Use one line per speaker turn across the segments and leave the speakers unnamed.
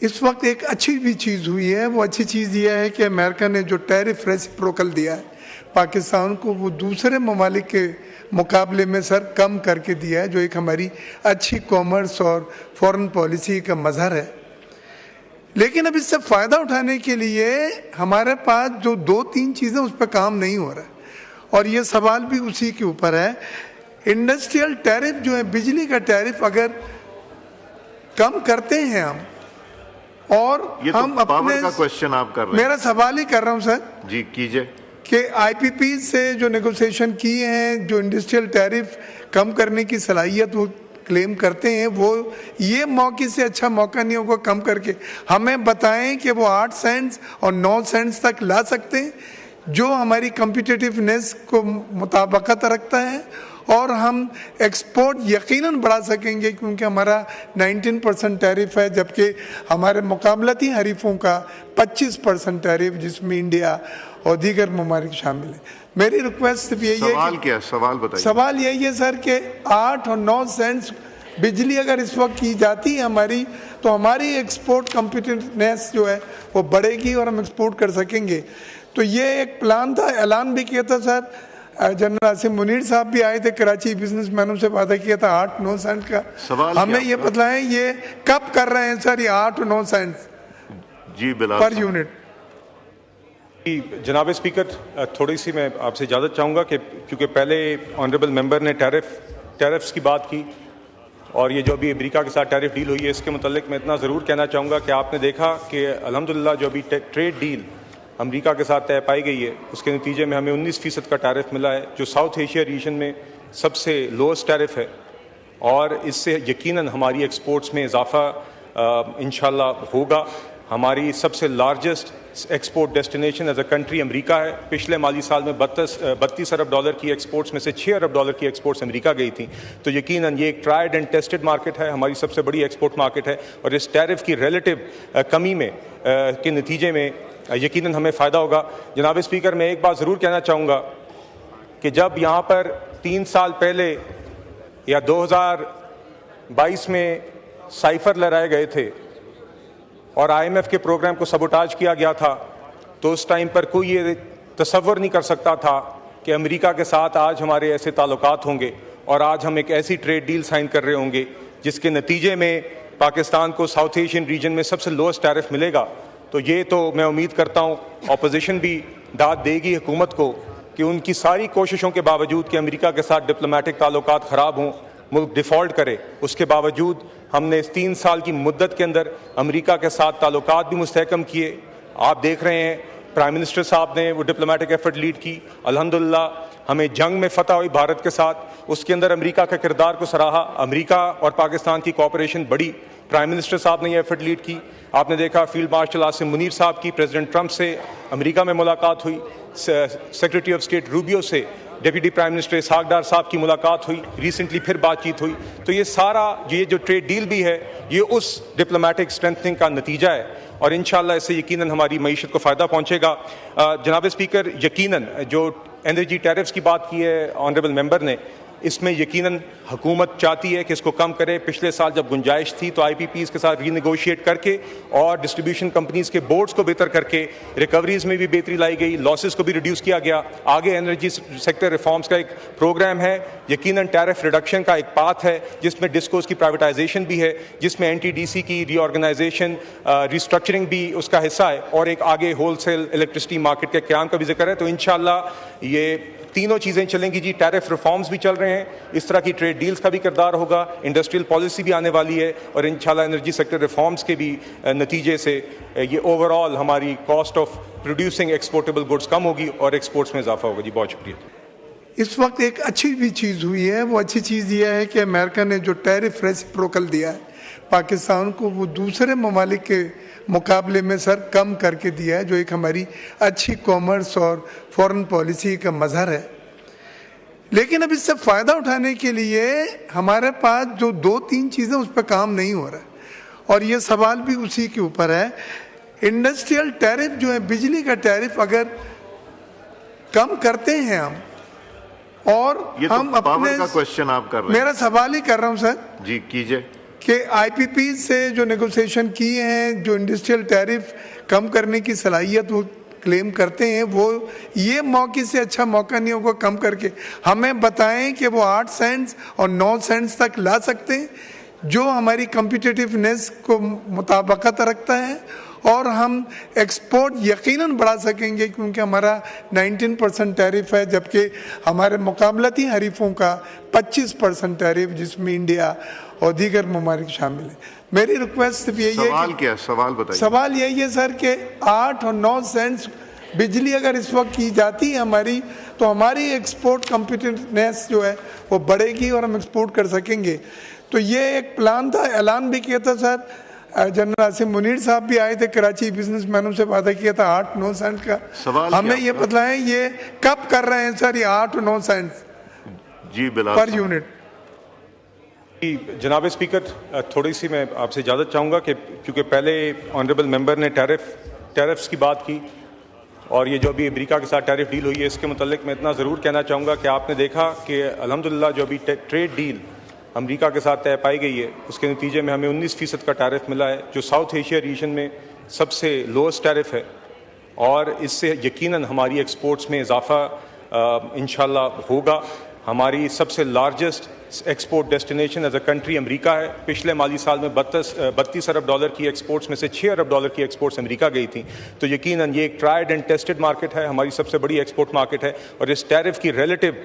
इस वक्त एक अच्छी भी चीज़ हुई है। वो अच्छी चीज़ यह है कि अमेरिका ने जो टैरिफ रेसिप्रोकल दिया है पाकिस्तान को, वो दूसरे ममालिक के मुकाबले में सर कम करके दिया है, जो एक हमारी अच्छी कॉमर्स और फॉरेन पॉलिसी का मजहर है। लेकिन अब इससे फ़ायदा उठाने के लिए हमारे पास जो 2-3 चीज़ें, उस पर काम नहीं हो रहा है, और ये सवाल भी उसी के ऊपर है। इंडस्ट्रियल टैरिफ जो है, बिजली का टैरिफ अगर कम करते हैं हम, और
ये
हम
तो
अपने
पावर का क्वेश्चन आप कर रहे हैं।
मेरा सवाल ही कर रहा हूं सर
जी कीजिए
कि आईपीपी से जो नेगोशिएशन किए हैं, जो इंडस्ट्रियल टैरिफ कम करने की सलाहियत वो क्लेम करते हैं, वो ये मौके से अच्छा मौका नहीं होगा कम करके हमें बताएं कि वो 8 सेंट्स और 9 सेंट्स तक ला सकते हैं, जो हमारी कम्पिटिटिवनेस को मुताबिकत रखता है, और हम एक्सपोर्ट यकीनन बढ़ा सकेंगे, क्योंकि हमारा 19% टैरिफ है, जबकि हमारे मुकाबलती हरीफों का 25% टैरिफ, जिसमें इंडिया और दीगर ममालिक शामिल है। मेरी रिक्वेस्ट सिर्फ यही है।
सवाल क्या है? सवाल बताइए।
सवाल यही है सर कि 8 और 9 सेंट्स बिजली अगर इस वक्त की जाती है हमारी, तो हमारी एक्सपोर्ट कम्पिटिटिवनेस जो है वो बढ़ेगी और हम एक्सपोर्ट कर सकेंगे। तो ये एक प्लान था, ऐलान भी किया था सर, जनरल आसिम मुनीर साहब भी आए थे, कराची बिजनेसमैनों से वादा किया था 8-9 सेंट का।
सवाल
हमें ये बतलाएं ये कब कर रहे हैं सर, ये 8 और 9 सेंट
जी
पर यूनिट।
जनाब स्पीकर, थोड़ी सी मैं आपसे इजाज़त चाहूँगा कि क्योंकि पहले ऑनरेबल मेंबर ने टैरिफ्स की बात की, और ये जो अभी अमेरिका के साथ टैरिफ डील हुई है, इसके मुतालिक मैं इतना ज़रूर कहना चाहूँगा कि आपने देखा कि अल्हम्दुलिल्लाह जो अभी ट्रेड डील अमेरिका के साथ तय पाई गई है, उसके नतीजे में हमें 19% का टैरिफ मिला है, जो साउथ एशिया रीजन में सबसे लोएस्ट टैरिफ है, और इससे यकीनन हमारी एक्सपोर्ट्स में इजाफा इंशाल्लाह होगा। हमारी सबसे largest export destination as a country America है। पिछले माली साल में 32 अरब डॉलर की एक्सपोर्ट्स में से 6 अरब डॉलर की एक्सपोर्ट्स अमेरिका गई थी। तो यकीनन ये एक ट्राइड एंड टेस्टेड मार्केट है, हमारी सबसे बड़ी एक्सपोर्ट मार्केट है, और इस टैरिफ की रिलेटिव कमी में के नतीजे में यकीनन हमें फ़ायदा होगा। जनाब स्पीकर, मैं एक बात ज़रूर कहना चाहूँगा कि जब यहाँ पर 3 साल पहले या 2022 में साइफर लहराए गए थे और IMF के प्रोग्राम को सबोटाज किया गया था, तो उस टाइम पर कोई ये तसव्वुर नहीं कर सकता था कि अमेरिका के साथ आज हमारे ऐसे ताल्लुकात होंगे, और आज हम एक ऐसी ट्रेड डील साइन कर रहे होंगे जिसके नतीजे में पाकिस्तान को साउथ एशियन रीजन में सबसे लोएस्ट टैरिफ मिलेगा। तो ये तो मैं उम्मीद करता हूँ अपोजिशन भी दाद देगी हुकूमत को कि उनकी सारी कोशिशों के बावजूद कि अमेरिका के साथ डिप्लोमेटिक ताल्लुकात ख़राब हों, मुल्क डिफ़ॉल्ट करे, उसके बावजूद हमने इस 3 साल की मुद्दत के अंदर अमेरिका के साथ ताल्लुकात भी मुस्तहकम किए। आप देख रहे हैं प्राइम मिनिस्टर साहब ने वो डिप्लोमेटिक एफर्ट लीड की, अल्हम्दुलिल्लाह हमें जंग में फतह हुई भारत के साथ, उसके अंदर अमेरिका के किरदार को सराहा, अमेरिका और पाकिस्तान की कोऑपरेशन बढ़ी, प्राइम मिनिस्टर साहब ने ये एफर्ट लीड की। आपने देखा फील्ड मार्शल आसिम मुनीर साहब की प्रेसिडेंट ट्रंप से अमेरिका में मुलाकात हुई, सेक्रेटरी ऑफ स्टेट रूबियो से डिप्टी प्राइम मिनिस्टर इसहाक डार साहब की मुलाकात हुई, रिसेंटली फिर बातचीत हुई। तो ये सारा ये जो ट्रेड डील भी है, ये उस डिप्लोमेटिक स्ट्रेंथनिंग का नतीजा है, और इंशाल्लाह इससे यकीनन हमारी मईशत को फ़ायदा पहुँचेगा। जनाब स्पीकर, यकीनन जो एनर्जी टैरिफ्स की बात की है ऑनरेबल मेंबर ने, इसमें यकीनन हुकूमत चाहती है कि इसको कम करे। पिछले साल जब गुंजाइश थी तो IPPs के साथ रीनेगोशिएट करके और डिस्ट्रीब्यूशन कंपनीज के बोर्ड्स को बेहतर करके रिकवरीज में भी बेहतरी लाई गई, लॉसेस को भी रिड्यूस किया गया। आगे एनर्जी सेक्टर रिफॉर्म्स का एक प्रोग्राम है, यकीनन टैरिफ रिडक्शन का एक पाथ है, जिसमें डिस्कोस की प्राइवेटाइजेशन भी है, जिसमें NTDC की रीऑर्गेनाइजेशन रिस्ट्रक्चरिंग भी उसका हिस्सा है, और एक आगे होलसेल इलेक्ट्रिसिटी मार्केट के क़याम का भी जिक्र है। तो इंशाल्लाह ये तीनों चीज़ें चलेंगी जी। टैरिफ रिफॉर्म्स भी चल रहे हैं, इस तरह की ट्रेड डील्स का भी किरदार होगा, इंडस्ट्रियल पॉलिसी भी आने वाली है, और इंशाल्लाह एनर्जी सेक्टर रिफॉर्म्स के भी नतीजे से ये ओवरऑल हमारी cost of producing exportable goods कम होगी और एक्सपोर्ट्स में इजाफा होगा। जी बहुत शुक्रिया।
इस वक्त एक अच्छी भी चीज़ हुई है। वो अच्छी चीज़ यह है कि अमेरिका ने जो टैरिफ रेसिप्रोकल दिया है पाकिस्तान को, वो दूसरे ममालिक के मुकाबले में सर कम करके दिया है, जो एक हमारी अच्छी कॉमर्स और फॉरेन पॉलिसी का मजहर है। लेकिन अब इससे फ़ायदा उठाने के लिए हमारे पास जो 2-3 चीज़ें, उस पर काम नहीं हो रहा है, और ये सवाल भी उसी के ऊपर है। इंडस्ट्रियल टैरिफ जो है, बिजली का टैरिफ अगर कम करते हैं हम, और
ये
हम
तो
अपने
पावर का क्वेश्चन आप कर रहे हैं।
मेरा सवाल ही कर रहा हूं सर।
जी कीजिए।
कि आईपीपी से जो नेगोशिएशन किए हैं, जो इंडस्ट्रियल टैरिफ कम करने की सलाहियत वो क्लेम करते हैं, वो ये मौके से अच्छा मौका नहीं होगा कम करके हमें बताएं कि वो 8 सेंट्स और 9 सेंट्स तक ला सकते हैं, जो हमारी कम्पिटिटिवनेस को मुताबिकत रखता है और हम एक्सपोर्ट यकीनन बढ़ा सकेंगे, क्योंकि हमारा 19% टैरिफ है, जबकि हमारे मुकाबलती हरीफों का 25% टैरिफ, जिसमें इंडिया और दीगर ममालिक शामिल है। मेरी रिक्वेस्ट सिर्फ यही है,
सवाल क्या है? सवाल बताइए।
सवाल यही है सर कि 8 और 9 सेंट्स बिजली अगर इस वक्त की जाती है हमारी, तो हमारी एक्सपोर्ट कम्पिटिटिवनेस जो है वो बढ़ेगी और हम एक्सपोर्ट कर सकेंगे। तो ये एक प्लान था, ऐलान भी किया था सर, जनरल आसिम मुनीर साहब भी आए थे, कराची बिजनेसमैनों से वादा किया था 8-9 सेंट का।
सवाल
हमें ये बतलाएं ये कब कर रहे हैं सर, ये 8 और 9 सेंट
जी बिलाल
पर यूनिट।
जनाब स्पीकर, थोड़ी सी मैं आपसे इजाज़त चाहूँगा कि क्योंकि पहले ऑनरेबल मेंबर ने टैरिफ्स की बात की और ये जो अभी अमेरिका के साथ टैरिफ डील हुई है, इसके मुतल्लिक मैं इतना ज़रूर कहना चाहूँगा कि आपने देखा कि अल्हम्दुलिल्लाह जो अभी ट्रेड डील अमेरिका के साथ तय पाई गई है, उसके नतीजे में हमें 19% का टैरिफ मिला है, जो साउथ एशिया रीजन में सबसे लोएस्ट टैरिफ है, और इससे यकीनन हमारी एक्सपोर्ट्स में इजाफा इंशाल्लाह होगा। हमारी सबसे largest export destination as a country America है। पिछले माली साल में 32 अरब डॉलर की एक्सपोर्ट्स में से 6 अरब डॉलर की एक्सपोर्ट्स अमेरिका गई थी। तो यकीनन ये एक ट्राइड एंड टेस्टेड मार्केट है, हमारी सबसे बड़ी एक्सपोर्ट मार्केट है, और इस टैरिफ की रिलेटिव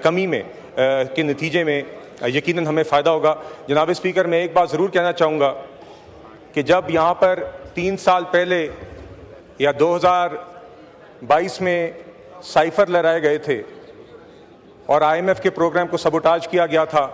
कमी में के नतीजे में यकीनन हमें फ़ायदा होगा। जनाब स्पीकर, मैं एक बात ज़रूर कहना चाहूँगा कि जब यहाँ पर 3 साल पहले या 2022 में साइफर लहराए गए थे और IMF के प्रोग्राम को सबोटाज किया गया था,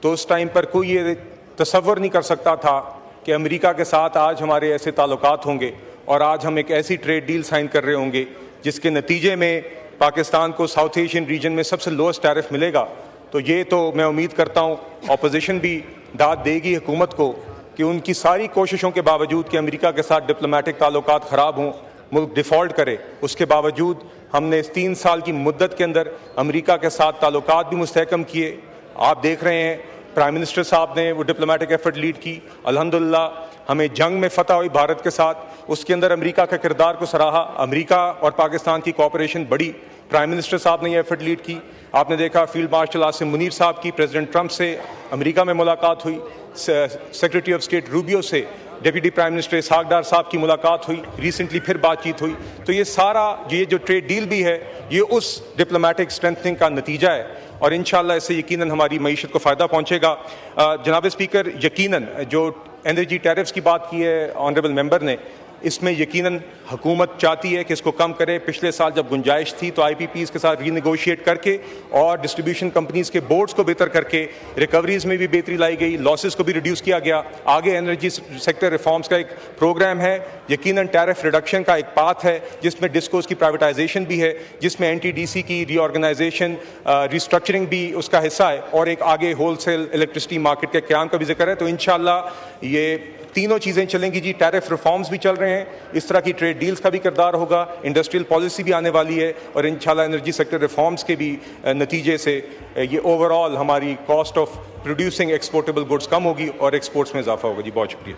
तो उस टाइम पर कोई ये तसव्वुर नहीं कर सकता था कि अमेरिका के साथ आज हमारे ऐसे ताल्लुकात होंगे और आज हम एक ऐसी ट्रेड डील साइन कर रहे होंगे जिसके नतीजे में पाकिस्तान को साउथ एशियन रीजन में सबसे लोएस्ट टैरिफ मिलेगा। तो ये तो मैं उम्मीद करता हूँ अपोजिशन भी दाद देगी हुकूमत को कि उनकी सारी कोशिशों के बावजूद कि अमेरिका के साथ डिप्लोमेटिक ताल्लुकात ख़राब हों, मुल्क डिफ़ॉल्ट करे, उसके बावजूद हमने इस 3 साल की मुद्दत के अंदर अमेरिका के साथ ताल्लुकात भी मुस्तहकम किए। आप देख रहे हैं प्राइम मिनिस्टर साहब ने वो डिप्लोमेटिक एफर्ट लीड की, अल्हम्दुलिल्लाह हमें जंग में फतह हुई भारत के साथ, उसके अंदर अमेरिका के किरदार को सराहा, अमेरिका और पाकिस्तान की कोऑपरेशन बढ़ी, प्राइम मिनिस्टर साहब ने ये एफर्ट लीड की। आपने देखा फील्ड मार्शल आसिम मुनीर साहब की प्रेसिडेंट ट्रंप से अमेरिका में मुलाकात हुई, सेक्रेटरी ऑफ स्टेट रूबियो से डिप्टी प्राइम मिनिस्टर इसहाक डार साहब की मुलाकात हुई, रिसेंटली फिर बातचीत हुई। तो ये सारा ये जो ट्रेड डील भी है ये उस डिप्लोमेटिक स्ट्रेंथनिंग का नतीजा है और इंशाल्लाह इससे यकीनन हमारी मईशत को फ़ायदा पहुँचेगा। जनाब स्पीकर, यकीनन जो एनर्जी टैरिफ्स की बात की है ऑनरेबल मेंबर ने, इसमें यकीनन हुकूमत चाहती है कि इसको कम करे। पिछले साल जब गुंजाइश थी तो IPPs के साथ रीनेगोशिएट करके और डिस्ट्रीब्यूशन कंपनीज के बोर्ड्स को बेहतर करके रिकवरीज में भी बेहतरी लाई गई, लॉसेस को भी रिड्यूस किया गया। आगे एनर्जी सेक्टर रिफॉर्म्स का एक प्रोग्राम है, यकीनन टैरिफ रिडक्शन का एक पाथ है जिसमें डिस्कोस की प्राइवेटाइजेशन भी है, जिसमें NTDC की रीऑर्गेनाइजेशन रिस्ट्रक्चरिंग भी उसका हिस्सा है, और एक आगे होलसेल इलेक्ट्रिसिटी मार्केट के क़याम का भी जिक्र है। तो इंशाल्लाह ये तीनों चीज़ें चलेंगी जी। टैरिफ रिफॉर्म्स भी चल रहे हैं, इस तरह की ट्रेड डील्स का भी किरदार होगा, इंडस्ट्रियल पॉलिसी भी आने वाली है, और इंशाल्लाह एनर्जी सेक्टर रिफॉर्म्स के भी नतीजे से ये ओवरऑल हमारी cost of producing exportable goods कम होगी और एक्सपोर्ट्स में इजाफा होगा। जी बहुत शुक्रिया।